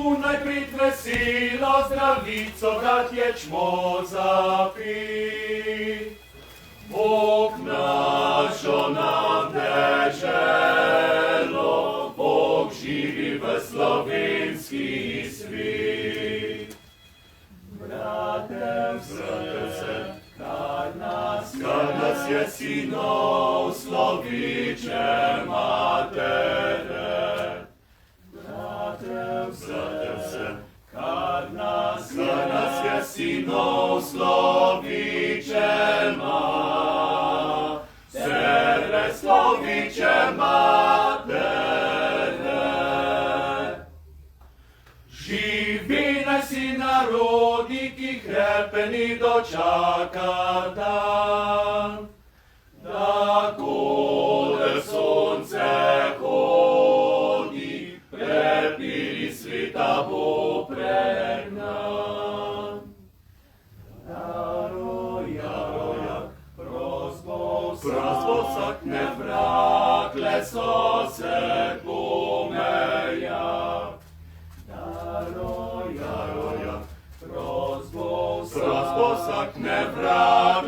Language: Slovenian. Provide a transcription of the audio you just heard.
Lunaj prid veselo, zdravico, bratje, čmo zapit. Bog našo nam deželo, Bog živi v slovenski svit. Brate, se, kar nas je sinov, sloviče matere. Brate, se, kar nas je sinov, sloviče matere, sloviče matere. Živi naj si narodi, ki hrepeni dočaka dan, da koder sonce hodi, prepiri sveta bo pregnan. Jaro, prosbo vsak ne vrak, leso se pomeja. Jaro, prosbo vsak ne vrak,